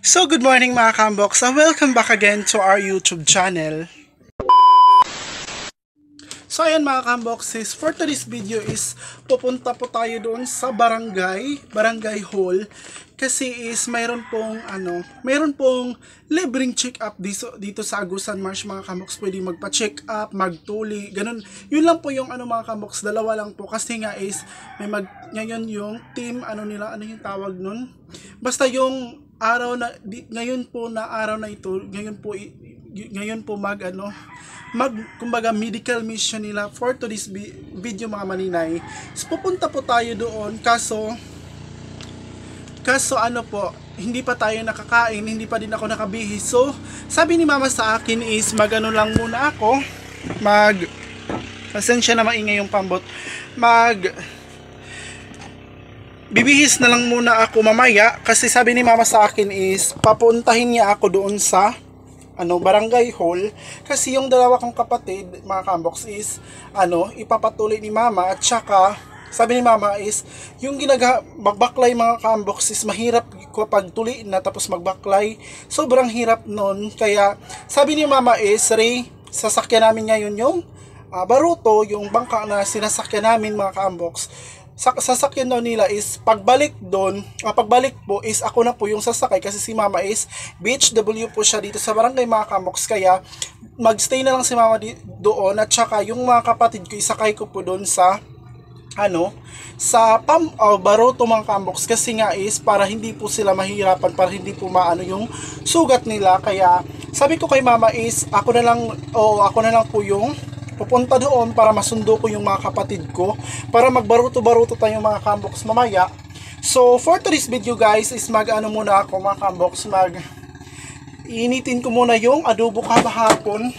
So good morning mga Kamboks, welcome back again to our YouTube channel. So ayan mga Kamboxes, for today's video is pupunta po tayo doon sa barangay hall kasi is mayroon pong libreng check up dito sa Agusan Marsh mga Kamboks. Pwede magpa-check up, magtuli, ganun. Yun lang po yung mga Kamboks, dalawa lang po kasi nga is ngayon yung team yung tawag nun. Basta yung ngayon po na araw na ito, ngayon po kumbaga medical mission nila for today's video mga maninay. So, pupunta po tayo doon kaso hindi pa tayo nakakain, hindi pa din ako nakabihis. So sabi ni mama sa akin is lang muna ako, pasensya na maingay yung pambot, bibihis na lang muna ako mamaya kasi sabi ni mama sa akin is papuntahin niya ako doon sa barangay hall kasi yung dalawa kong kapatid mga Kamboks is ipapatuloy ni mama at saka sabi ni mama is yung magbaklay mga Kamboks is mahirap kapag tuli na tapos magbaklay, sobrang hirap nun. Kaya sabi ni mama is Ray, sasakyan namin ngayon yung baruto, yung bangka na sinasakyan namin mga Kamboks. Sasakyan daw nila is pagbalik po is ako na po yung sasakay kasi si mama is BHW po siya dito sa barangay mga Kamboks, kaya magstay na lang si mama doon at saka yung mga kapatid ko isakay ko po doon sa baruto mga Kamboks kasi nga is para hindi po sila mahirapan, para hindi po maano yung sugat nila. Kaya sabi ko kay mama is ako na lang po yung pupunta doon para masundo ko yung mga kapatid ko para magbaruto-baruto tayo mga Kamboks mamaya. So for today's video guys is muna ako mga Kamboks, initin ko muna yung adobo kahapon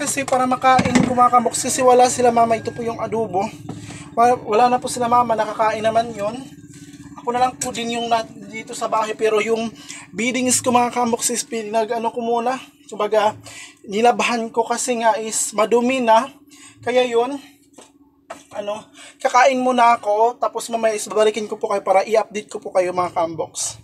kasi para makain ko mga Kamboks kasi wala sila mama. Ito po yung adobo, wala na po sila mama, nakakain naman yon. Ako na lang po din yung dito sa bahay, pero yung beadings ko mga Kamboks is ko muna, kumbaga nilabahan ko kasi nga is madumi na, kaya yun kakain muna ako tapos mamaya is babalikin ko po kayo para i-update ko po kayo mga Kamboks.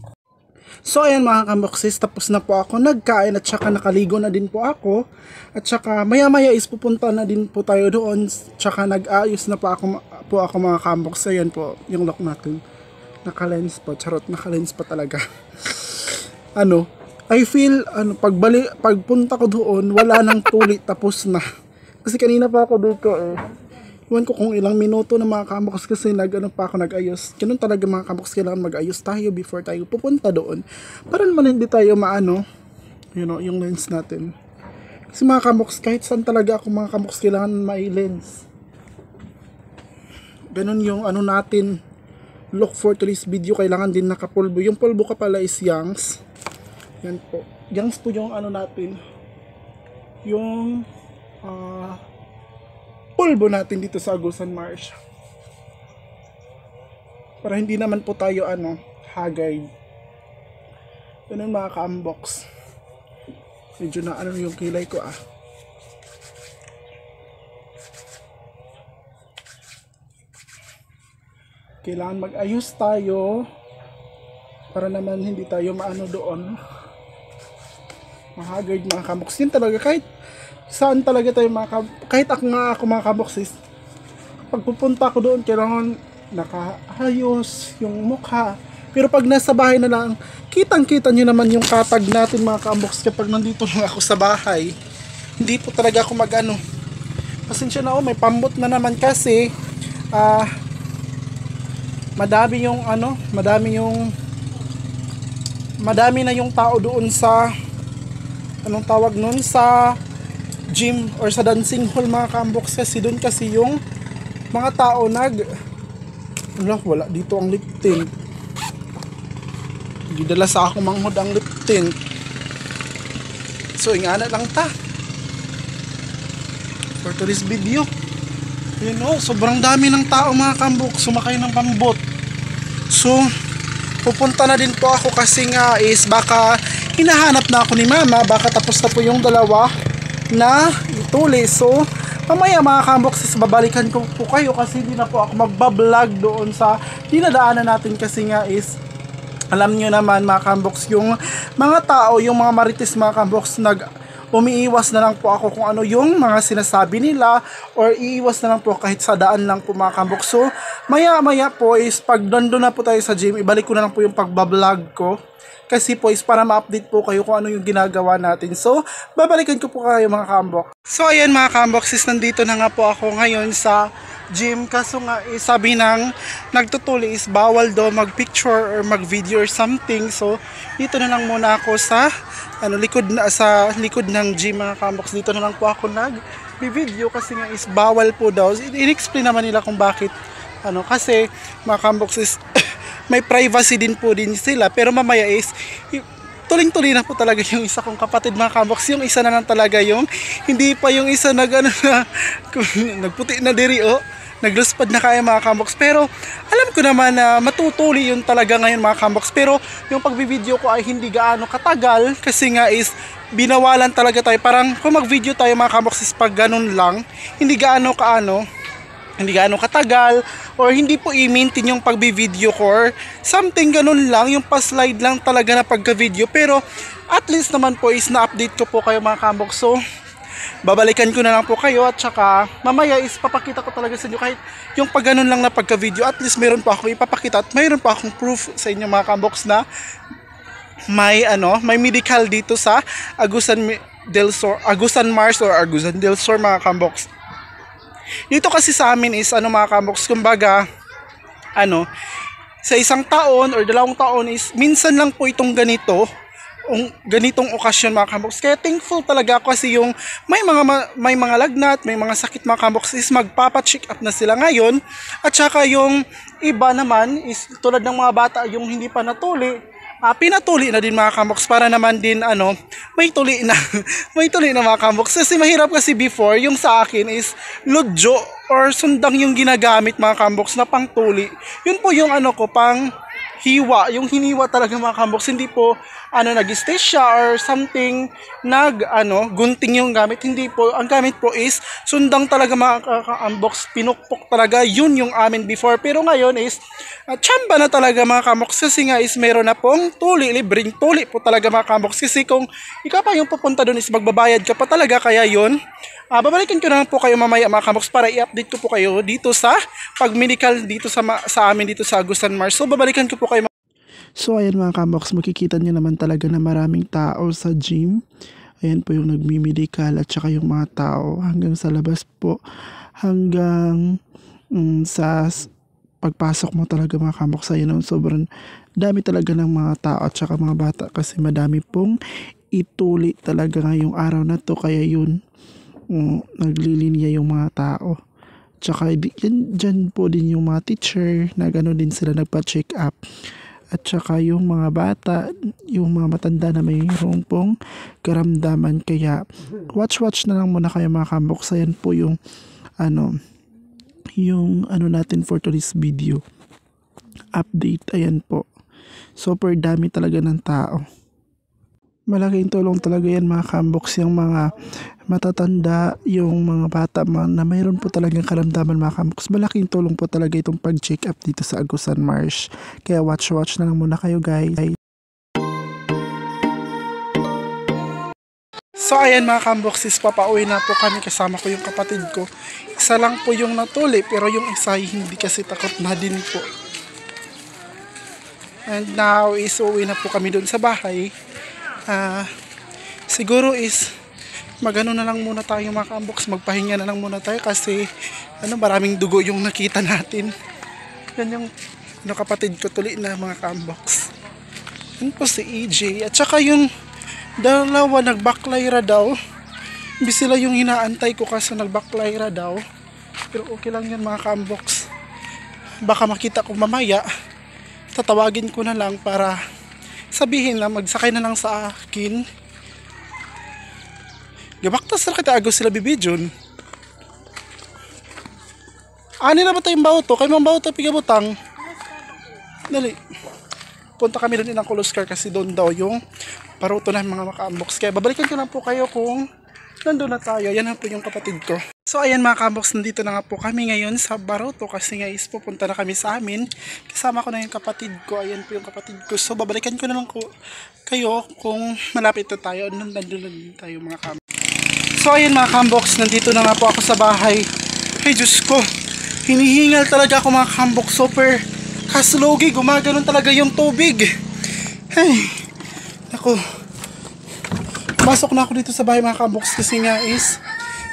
So ayan mga Kamboks, tapos na po ako nagkain at saka nakaligo na din po ako at saka maya maya is pupunta na din po tayo doon, tsaka nag-ayos na po ako mga Kamboks. Ayan po yung lock natin, naka-lens pa, charot, naka-lens pa talaga. I feel pagpunta ko doon wala nang tuli, tapos na kasi kanina pa ako dito iwan ko kung ilang minuto na mga Kamboks kasi nag-ayos. Ganun talaga mga Kamboks, kailangan mag-ayos tayo before tayo pupunta doon para naman hindi tayo yung lens natin. Kasi mga Kamboks, kahit saan talaga ako mga Kamboks kailangan may lens. Ganun yung natin look for today's video, kailangan din nakapulbo. Yung pulbo ka pala is Youngs. Yan po. Youngs po yung natin. Yung pulbo natin dito sa Agusan Marsh. Para hindi naman po tayo hagay. Ganun mga Kamboks. Medyo na yung kilay ko Kailangan mag-ayos tayo para naman hindi tayo doon mahagard mga Kamboks. Yun talaga, kahit saan talaga tayo kahit ako mga Kamboks is pagpupunta ko doon kailangan nakaayos yung mukha. Pero pag nasa bahay na lang, kitang-kita nyo naman yung katag natin mga Kamboks kapag nandito lang ako sa bahay. Hindi po talaga ako pasensya na may pambot na naman kasi madami na yung tao doon sa tawag nun, sa gym or sa dancing hall mga Kamboks, kasi doon kasi yung mga tao wala dito ang lip tint. Gidala sa ako manghod ang lip tint. So ingana lang ta for today's video. Sobrang dami ng tao mga Kamboks sumakay ng pambot. So pupunta na din po ako kasi nga is baka hinahanap na ako ni mama, baka tapos na po yung dalawa na ituli. So mamaya mga Kamboks, babalikan ko po kayo kasi hindi na po ako magbablog doon sa dinadaanan natin kasi nga is Alam nyo naman mga kamboks, yung mga tao, yung mga marites mga kamboks, umiiwas na lang po ako kung ano yung mga sinasabi nila, or iiwas na lang po kahit sa daan lang po mga kamboks. So maya po is pag nandun na po tayo sa gym, ibalik ko na lang po yung pagbablog ko, kasi po is para ma-update po kayo kung ano yung ginagawa natin. So babalikan ko po kayo mga kamboks. So ayan mga kamboks, is nandito na nga po ako ngayon sa gym, kaso nga sabi ng nagtutuli is bawal daw mag-picture or mag-video or something. So dito na lang muna ako sa likod ng gym mga kamboks. Dito na lang po ako nag-video kasi nga is bawal po daw. In-explain naman nila kung bakit kasi mga kamboks is may privacy din po din sila, pero mamaya is tuling-tuloy na po talaga yung isa kong kapatid mga kamboks. Yung isa na lang talaga yung hindi pa yung isa nagputi na diri nagluspad na kaya mga kamboks. Pero alam ko naman na matutuli yun talaga ngayon mga kamboks. Pero yung pagbibideo ko ay hindi gaano katagal, kasi nga is binawalan talaga tayo. Parang kung mag-video tayo mga kamboks is pag ganun lang, hindi gaano katagal, or hindi po i-maintain yung pagbi-video ko or something ganun lang, yung pa-slide lang talaga na pagka-video. Pero at least naman po is na-update ko po kayo mga kamboks. So babalikan ko na lang po kayo, at saka mamaya is papakita ko talaga sa inyo kahit yung pag ganun lang na pagka-video. At least meron pa ako ipapakita at mayroon pa akong proof sa inyo mga kamboks na may medical dito sa Agusan Mars or Agusan del Sur mga kamboks. Dito kasi sa amin is mga kamboks, kumbaga sa isang taon or 2 taon is minsan lang po itong ganitong okasyon mga kamboks. Kaya thankful talaga ako kasi yung may mga lagnat, may mga sakit mga kamboks is magpapa-check up na sila ngayon. At saka yung iba naman is tulad ng mga bata yung hindi pa natuli, pinatuli na din mga kamboks para naman din may tuli na may tuli na mga kamboks. Kasi mahirap kasi before yung sa akin is lodyo or sundang yung ginagamit mga kamboks na pangtuli. Yun po yung pang hiwa, yung hiniwa talaga mga kamboks. Hindi po nag-stay siya or something gunting yung gamit. Hindi po, ang gamit po is sundang talaga mga kamboks, pinukpok talaga. Yun yung amin before. Pero ngayon is tsamba na talaga mga kamboks, kasi nga is meron na pong tuli, libreng tuli po talaga mga kamboks. Kasi kung ikaw pa yung pupunta doon is magbabayad ka pa talaga. Kaya yun, babalikan ko na lang po kayo mamaya mga kamboks para i-update ko po kayo dito sa pag-medical dito sa amin dito sa Agusan Mars. So babalikan ko po kayo. So ayan mga kamboks, makikita nyo naman talaga na maraming tao sa gym. Ayan po yung nagmi-medical at saka yung mga tao hanggang sa labas po, hanggang sa pagpasok mo talaga mga kamboks. Ayan, sobrang dami talaga ng mga tao at saka mga bata, kasi madami pong ituli talaga ngayong araw na to. Kaya yun, naglilinya yung mga tao. Tsaka dyan po din yung mga teacher na gano'n din sila nagpa-check up. At saka yung mga bata, yung mga matanda na mayroong pong karamdaman. Kaya watch na lang muna kayo mga kamboks. Ayan po yung natin for today's video update. Ayan po, super dami talaga ng tao. Malaking tulong talaga yan mga kamboks, yung mga matatanda, yung mga bata na mayroon po talagang karamdaman mga kamboks. Malaking tulong po talaga itong pag-check up dito sa Agusan Mars. Kaya watch na lang muna kayo guys. So ayan mga kamboks, papauwi na po kami, kasama ko yung kapatid ko. Isa lang po yung natuli, pero yung isa hindi, kasi takot na din po. And now is uwi na po kami doon sa bahay. Siguro is magano na lang muna tayo mga kamboks, magpahinga na lang muna tayo kasi maraming dugo yung nakita natin. Yan yung kapatid ko tuli na mga kamboks. Yan po si EJ, at saka yung dalawa nagbaklayra daw. Imbis sila yung hinaantay ko kasi nagbaklayra daw. Pero okay lang yan mga kamboks, baka makita ko mamaya, tatawagin ko na lang para sabihin na magsakay na lang sa akin. Gabaktas na kita agos sila bibidyon. Na ba tayong bauto? Kayo mga bauto pigabutang. Dali. Punta kami doon ng Coloskar kasi doon daw yung paruto ng mga maka-unbox. Kaya babalikan ko lang po kayo kung nandun na tayo. Yan na po yung kapatid ko. So ayan mga kamboks, nandito na nga po kami ngayon sa Baroto kasi guys pupunta na kami sa amin. Kasama ko na yung kapatid ko, ayan po yung kapatid ko. So babalikan ko na lang kayo kung malapit na tayo. Nandun tayo mga kamboks. So ayan mga kamboks, nandito na nga po ako sa bahay. Ay Diyos ko, hinihingal talaga ako mga kamboks. Super kaslogi, gumaganon talaga yung tubig. Ay, ako. Pasok na ako dito sa bahay mga kamboks kasi nga is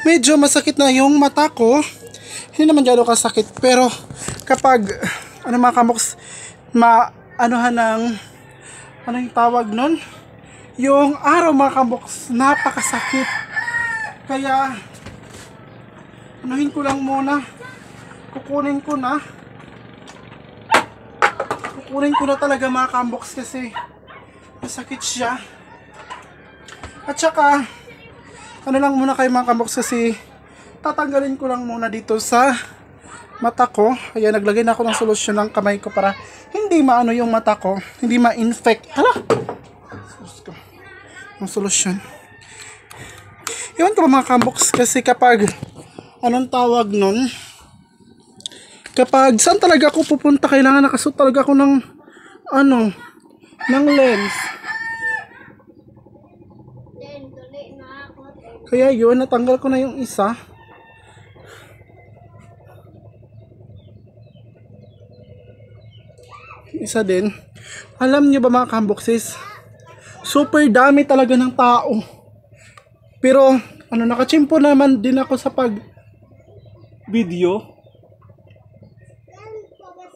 medyo masakit na yung mata ko. Hindi naman gano'ng kasakit. Pero kapag, mga kamboks, anuhan ng, yung tawag nun? Yung araw mga kamboks, napakasakit. Kaya, anuhin ko lang muna. Kukunin ko na talaga mga kamboks kasi masakit siya. At saka, ano lang muna kayo mga kamboks kasi tatanggalin ko lang muna dito sa mata ko. Ayan, naglagay na ako ng solusyon ng kamay ko para hindi maano yung mata ko, hindi ma-infect. Hala! Yung solusyon. Iwan ko ba mga kamboks kasi kapag, anong tawag nun? Kapag saan talaga ako pupunta, kailangan nakasuot talaga ako ng, ng lens. Kaya yun, natanggal ko na yung isa. Isa din. Alam nyo ba mga kamboksis, super dami talaga ng tao. Pero, nakachimpo naman din ako sa video.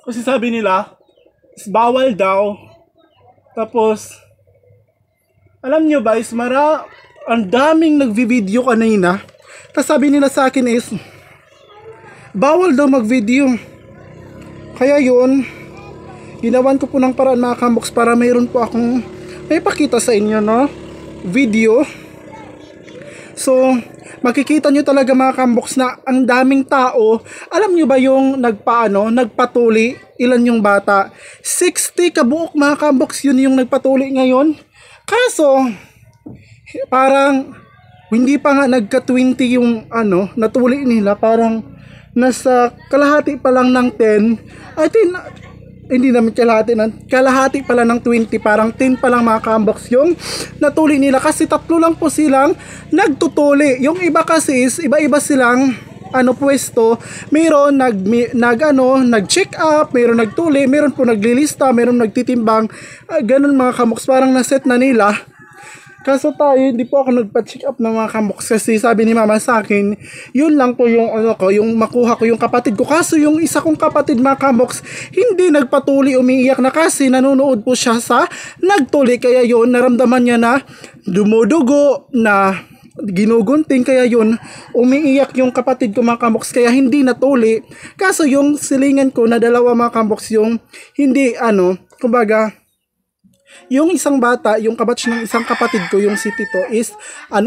Kasi sabi nila, bawal daw. Tapos, alam nyo ba, ang daming nagvi-video kanina. Tapos sabi nila sa akin is, bawal daw mag-video. Kaya yun, ginawan ko po ng paraan mga kamboks para mayroon po akong may pakita sa inyo, no? Video. So, makikita nyo talaga mga kamboks na ang daming tao. Alam nyo ba yung nagpatuli? Ilan yung bata? 60 kabuok mga kamboks, yun yung nagpatuli ngayon. Kaso, parang hindi pa nga nagka-20 yung natuli nila, parang nasa kalahati pa lang ng 10. I think hindi naman kalahati pala ng 20, parang 10 pa lang mga kamboks yung natuli nila kasi 3 lang po silang nagtutuli. Yung iba kasi is iba-iba silang pwesto. Mayroon nag-check up, mayroon nagtuli, mayroon po naglilista, mayroon nagtitimbang. Ganun mga kamboks, parang naset na nila. Kaso tayo, hindi po ako nagpa-check up ng mga kamboks kasi sabi ni mama sa akin, yun lang po yung yung makuha ko yung kapatid ko. Kaso yung isa kong kapatid mga kamboks, hindi nagpatuli, umiiyak na kasi nanonood po siya sa nagtuli. Kaya yun, naramdaman niya na dumudugo, na ginugunting, kaya yun, umiiyak yung kapatid ko mga kamboks, kaya hindi natuli. Kaso yung silingan ko na dalawa mga kamboks, yung hindi kumbaga, yung isang bata, yung kabatch ng isang kapatid ko, yung si Tito is,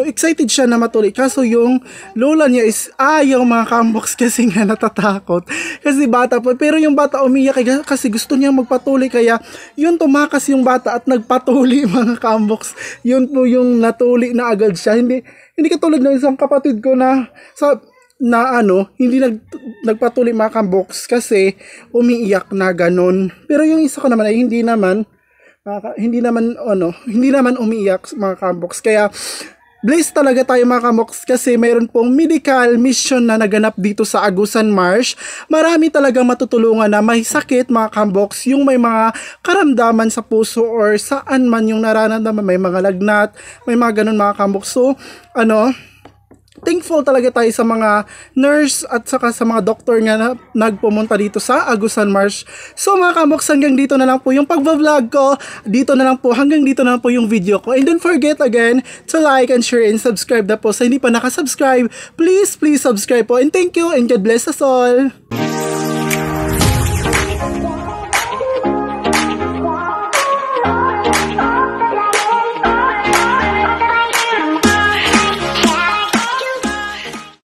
excited siya na matuli. Kaso yung lola niya is ayaw mga kamboks kasi nga natatakot. Kasi bata po. Pero yung bata umiyak kasi gusto niya magpatuli. Kaya yun tumakas yung bata at nagpatuli mga kamboks. Yun po yung natuli na agad siya. Hindi katulad ng isang kapatid ko na hindi nagpatuli mga kamboks kasi umiiyak na ganon. Pero yung isa ko naman ay hindi naman umiiyak mga kamboks. Kaya blessed talaga tayo mga kamboks kasi mayroon pong medical mission na naganap dito sa Agusan Marsh. Marami talagang matutulungan na may sakit mga kamboks, yung may mga karamdaman sa puso or saan man yung nararamdaman, may mga lagnat, may mga ganun mga kamboks. So thankful talaga tayo sa mga nurse at saka sa mga doktor nga na nagpumunta dito sa Agusan Marsh. So mga kamboks, hanggang dito na lang po yung pagbablog ko. Hanggang dito na lang po yung video ko. And don't forget again to like and share and subscribe na po. Sa hindi pa nakasubscribe, please subscribe po. And thank you and God bless us all.